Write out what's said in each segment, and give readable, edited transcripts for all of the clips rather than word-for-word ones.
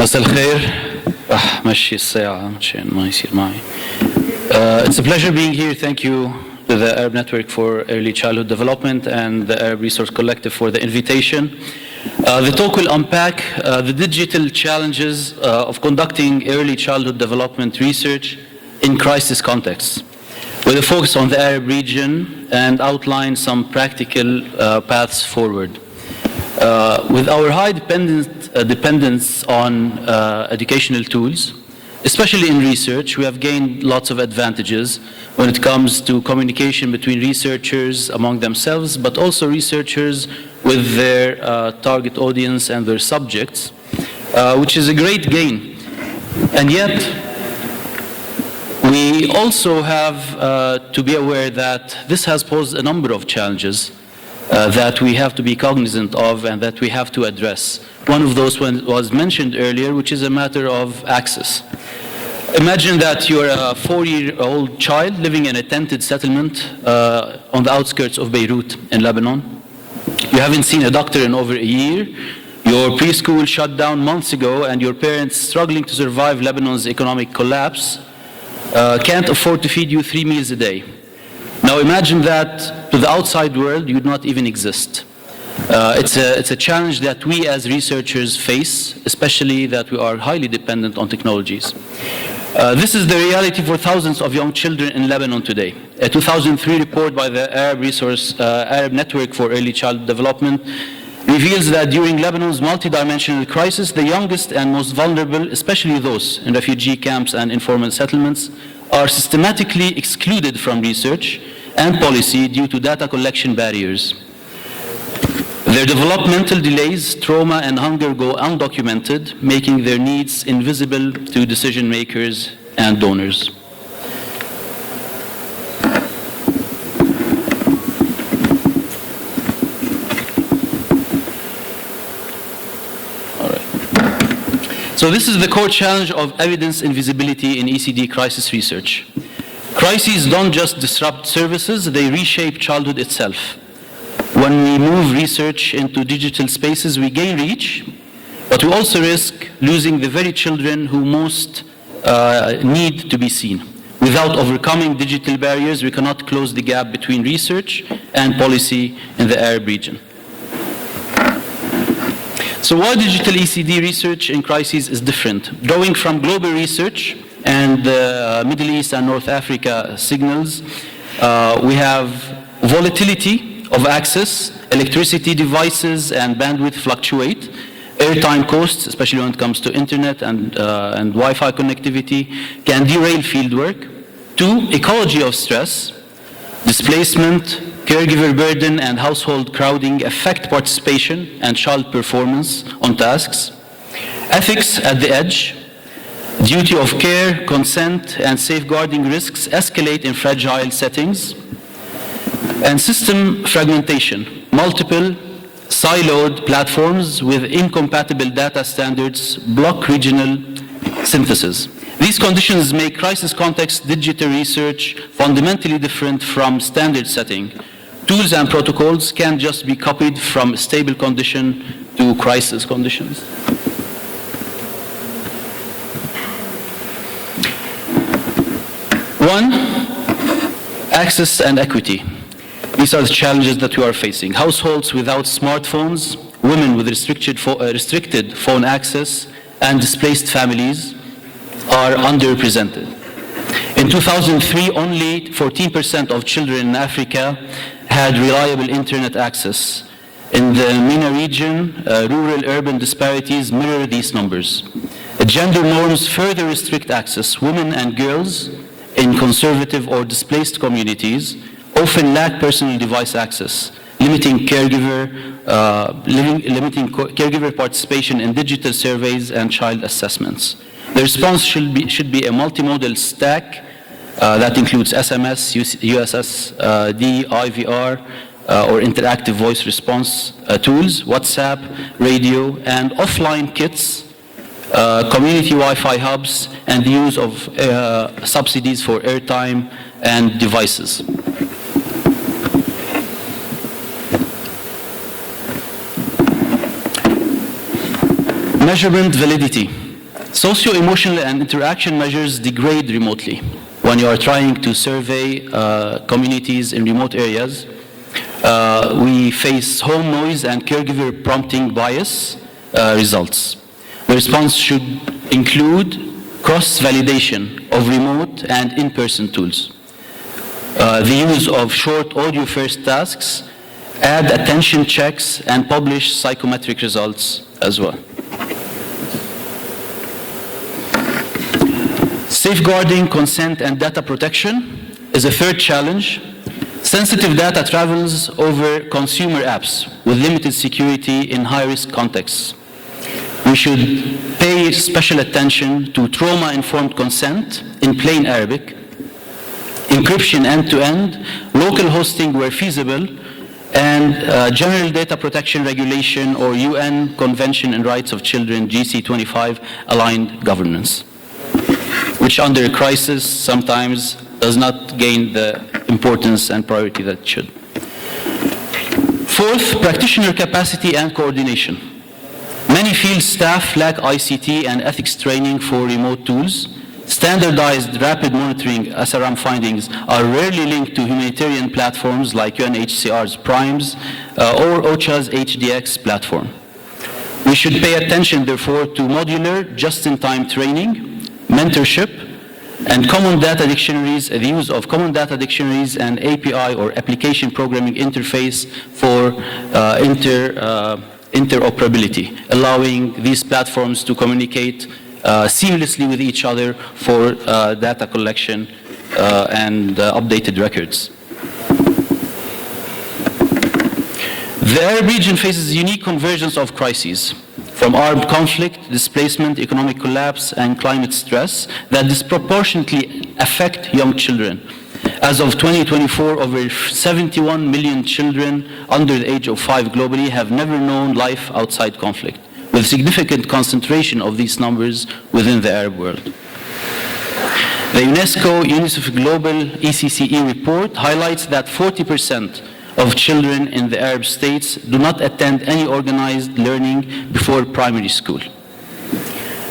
مساء الخير. راح مشي الساعة عشان ما يصير معي. It's a pleasure being here. Thank you to the Arab Network for Early Childhood Development and the Arab Resource Collective for the invitation. The talk will unpack the digital challenges of conducting early childhood development research in crisis contexts, with a focus on the Arab region and outline some practical paths forward. With our high dependence on educational tools, especially in research, we have gained lots of advantages when it comes to communication between researchers among themselves, but also researchers with their target audience and their subjects, which is a great gain. And yet, we also have to be aware that this has posed a number of challenges that we have to be cognizant of and that we have to address. One of those was mentioned earlier, which is a matter of access. Imagine that you're a 4-year-old child living in a tented settlement on the outskirts of Beirut in Lebanon. You haven't seen a doctor in over a year. Your preschool shut down months ago, and your parents, struggling to survive Lebanon's economic collapse, can't afford to feed you 3 meals a day. Now imagine that to the outside world you would not even exist. It's a challenge that we as researchers face, especially that we are highly dependent on technologies. This is the reality for thousands of young children in Lebanon today. A 2003 report by the Arab Network for Early Child Development reveals that during Lebanon's multidimensional crisis, the youngest and most vulnerable, especially those in refugee camps and informal settlements, are systematically excluded from research and policy due to data collection barriers. Their developmental delays, trauma, and hunger go undocumented, making their needs invisible to decision makers and donors. So this is the core challenge of evidence invisibility in ECD crisis research. Crises don't just disrupt services, they reshape childhood itself. When we move research into digital spaces, we gain reach, but we also risk losing the very children who most need to be seen. Without overcoming digital barriers, we cannot close the gap between research and policy in the Arab region. So why digital ECD research in crises is different? Drawing from global research and the Middle East and North Africa signals, we have volatility of access, electricity devices and bandwidth fluctuate, airtime costs, especially when it comes to internet and Wi-Fi connectivity, can derail fieldwork. 2, ecology of stress, displacement, caregiver burden and household crowding affect participation and child performance on tasks. Ethics at the edge, duty of care, consent and safeguarding risks escalate in fragile settings. And system fragmentation, multiple siloed platforms with incompatible data standards block regional synthesis. These conditions make crisis context digital research fundamentally different from standard setting. Tools and protocols can't just be copied from stable condition to crisis conditions. One, access and equity. These are the challenges that we are facing. Households without smartphones, women with restricted phone access, and displaced families are underrepresented. In 2003, only 14% of children in Africa had reliable internet access. In the MENA region, rural-urban disparities mirror these numbers. Gender norms further restrict access. Women and girls in conservative or displaced communities often lack personal device access, limiting caregiver participation in digital surveys and child assessments. The response should be a multimodal stack that includes SMS, USSD, IVR, or interactive voice response tools, WhatsApp, radio, and offline kits, community Wi-Fi hubs, and the use of subsidies for airtime and devices. Measurement validity. Socio-emotional and interaction measures degrade remotely. When you are trying to survey communities in remote areas, we face home noise and caregiver prompting bias results. The response should include cross-validation of remote and in-person tools. The use of short audio-first tasks, add attention checks, and publish psychometric results as well. Safeguarding consent and data protection is a third challenge. Sensitive data travels over consumer apps with limited security in high-risk contexts. We should pay special attention to trauma-informed consent in plain Arabic, encryption end-to-end, local hosting where feasible, and General Data Protection Regulation or UN Convention on Rights of Children, GC25, aligned governance, which under a crisis sometimes does not gain the importance and priority that it should. Fourth, practitioner capacity and coordination. Many field staff lack ICT and ethics training for remote tools. Standardized rapid monitoring SRM findings are rarely linked to humanitarian platforms like UNHCR's PRIMES or OCHA's HDX platform. We should pay attention, therefore, to modular, just-in-time training, mentorship, and common data dictionaries, the use of common data dictionaries and API or application programming interface for interoperability, allowing these platforms to communicate seamlessly with each other for data collection and updated records. The Arab region faces unique convergence of crises, from armed conflict, displacement, economic collapse, and climate stress that disproportionately affect young children. As of 2024, over 71 million children under the age of 5 globally have never known life outside conflict, with significant concentration of these numbers within the Arab world. The UNESCO UNICEF Global ECCE report highlights that 40% of children in the Arab states do not attend any organized learning before primary school.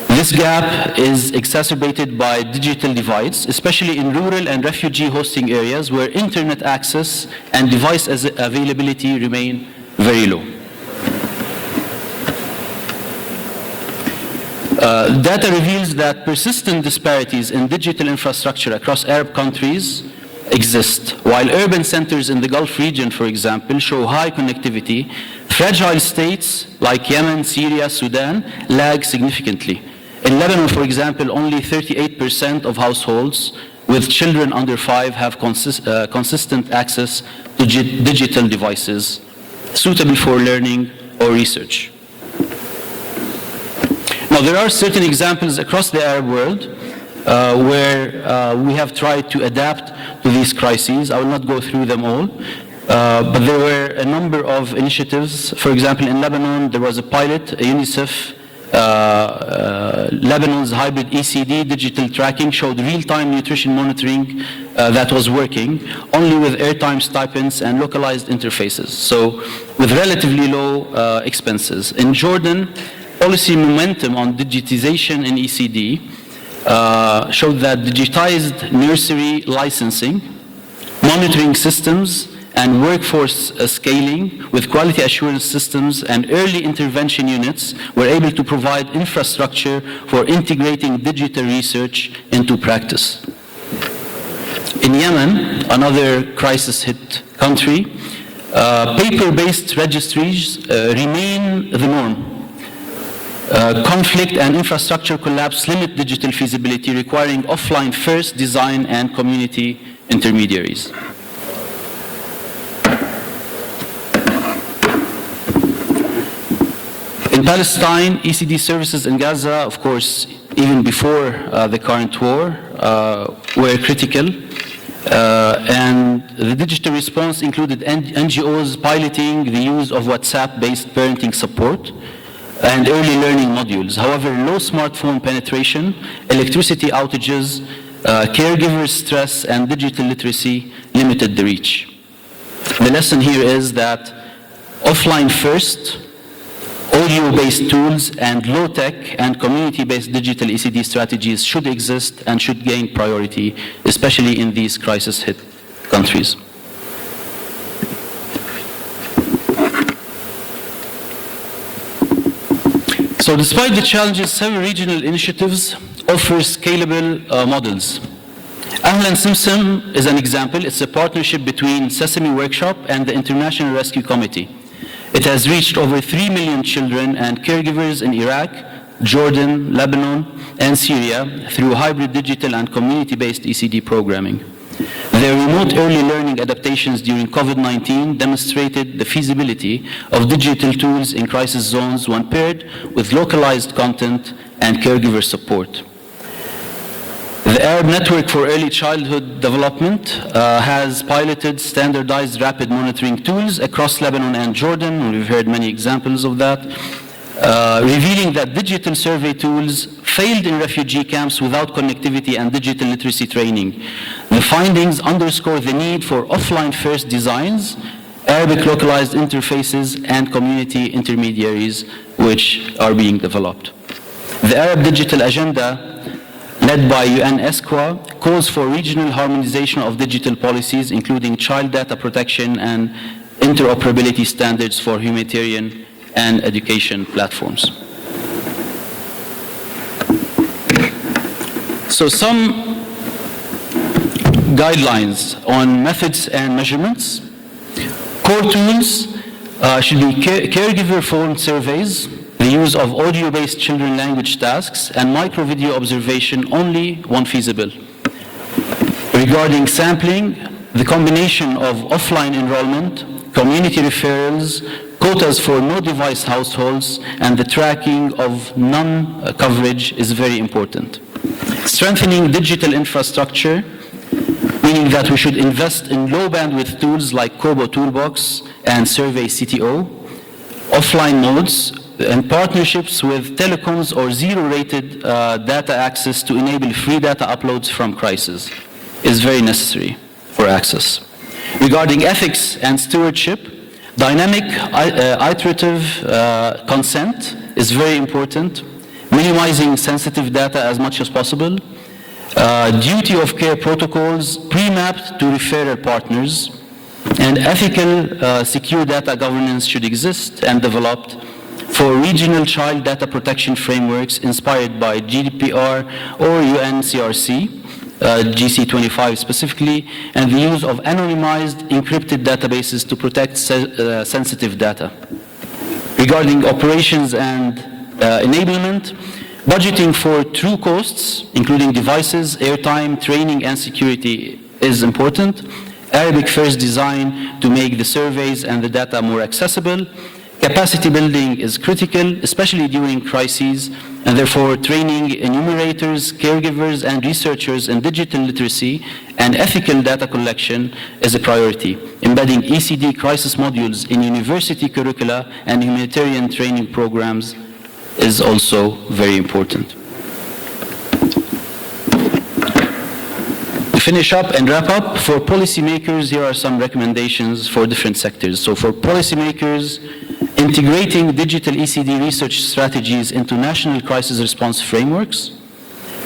This gap is exacerbated by digital divides, especially in rural and refugee hosting areas where internet access and device availability remain very low. Data reveals that persistent disparities in digital infrastructure across Arab countries exist. While urban centers in the Gulf region, for example, show high connectivity, fragile states like Yemen, Syria, Sudan lag significantly. In Lebanon, for example, only 38% of households with children under 5 have consistent access to digital devices suitable for learning or research. Now, there are certain examples across the Arab world where we have tried to adapt to these crises. I will not go through them all, but there were a number of initiatives. For example, in Lebanon, there was a pilot, UNICEF, Lebanon's hybrid ECD digital tracking showed real-time nutrition monitoring that was working, only with airtime stipends and localized interfaces, so with relatively low expenses. In Jordan, policy momentum on digitization in ECD showed that digitized nursery licensing, monitoring systems, and workforce scaling with quality assurance systems and early intervention units were able to provide infrastructure for integrating digital research into practice. In Yemen, another crisis-hit country, paper-based registries remain the norm. Conflict and infrastructure collapse limit digital feasibility, requiring offline-first design and community intermediaries. In Palestine, ECD services in Gaza, of course, even before the current war, were critical. And the digital response included NGOs piloting the use of WhatsApp-based parenting support and early learning modules. However, low smartphone penetration, electricity outages, caregiver stress, and digital literacy limited the reach. The lesson here is that offline first, audio-based tools and low-tech and community-based digital ECD strategies should exist and should gain priority, especially in these crisis-hit countries. So despite the challenges, several regional initiatives offer scalable models. Ahlan Simsim is an example. It's a partnership between Sesame Workshop and the International Rescue Committee. It has reached over 3 million children and caregivers in Iraq, Jordan, Lebanon, and Syria through hybrid digital and community-based ECD programming. Their remote early learning adaptations during COVID-19 demonstrated the feasibility of digital tools in crisis zones when paired with localized content and caregiver support. The Arab Network for Early Childhood Development has piloted standardized rapid monitoring tools across Lebanon and Jordan, and we've heard many examples of that, revealing that digital survey tools failed in refugee camps without connectivity and digital literacy training. The findings underscore the need for offline-first designs, Arabic localized interfaces, and community intermediaries which are being developed. The Arab Digital Agenda, led by UN ESCWA, calls for regional harmonization of digital policies, including child data protection and interoperability standards for humanitarian and education platforms. So some guidelines on methods and measurements. Core tools should be caregiver phone surveys, the use of audio-based children language tasks, and micro-video observation only when feasible. Regarding sampling, the combination of offline enrollment, community referrals, quotas for no-device households, and the tracking of non-coverage is very important. Strengthening digital infrastructure, meaning that we should invest in low-bandwidth tools like Kobo Toolbox and Survey CTO, offline modes, and partnerships with telecoms or zero-rated data access to enable free data uploads from crisis is very necessary for access. Regarding ethics and stewardship, dynamic iterative consent is very important, minimizing sensitive data as much as possible, duty of care protocols pre-mapped to referral partners, and ethical secure data governance should exist and developed for regional child data protection frameworks inspired by GDPR or UNCRC, GC25 specifically, and the use of anonymized encrypted databases to protect sensitive data. Regarding operations and enablement, budgeting for true costs, including devices, airtime, training, and security is important. Arabic first design to make the surveys and the data more accessible. Capacity building is critical, especially during crises, and therefore training enumerators, caregivers, and researchers in digital literacy and ethical data collection is a priority. Embedding ECD crisis modules in university curricula and humanitarian training programs is also very important. To finish up and wrap up, for policymakers, here are some recommendations for different sectors. So for policymakers, integrating digital ECD research strategies into national crisis response frameworks,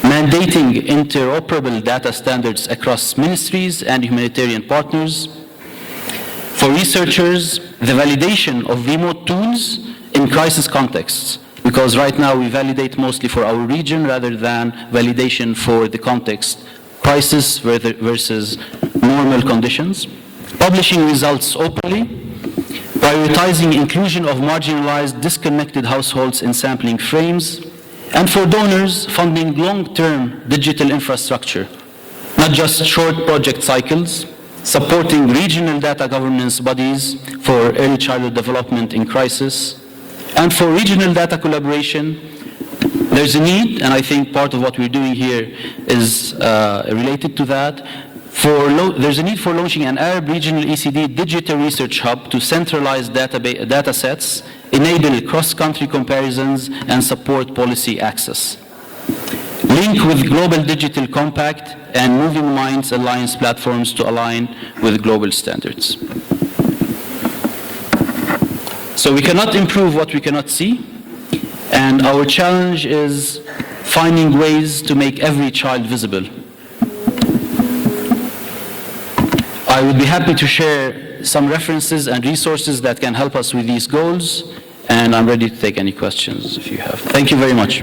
mandating interoperable data standards across ministries and humanitarian partners. For researchers, the validation of remote tools in crisis contexts, because right now we validate mostly for our region rather than validation for the context, crisis versus normal conditions. Publishing results openly, prioritizing inclusion of marginalized, disconnected households in sampling frames, and for donors, funding long-term digital infrastructure, not just short project cycles, supporting regional data governance bodies for early childhood development in crisis, and for regional data collaboration. There's a need, and I think part of what we're doing here is related to that. There's a need for launching an Arab regional ECD digital research hub to centralize data sets, enable cross-country comparisons, and support policy access. Link with Global Digital Compact and Moving Minds Alliance platforms to align with global standards. So we cannot improve what we cannot see. And our challenge is finding ways to make every child visible. I would be happy to share some references and resources that can help us with these goals, and I'm ready to take any questions if you have. Thank you very much.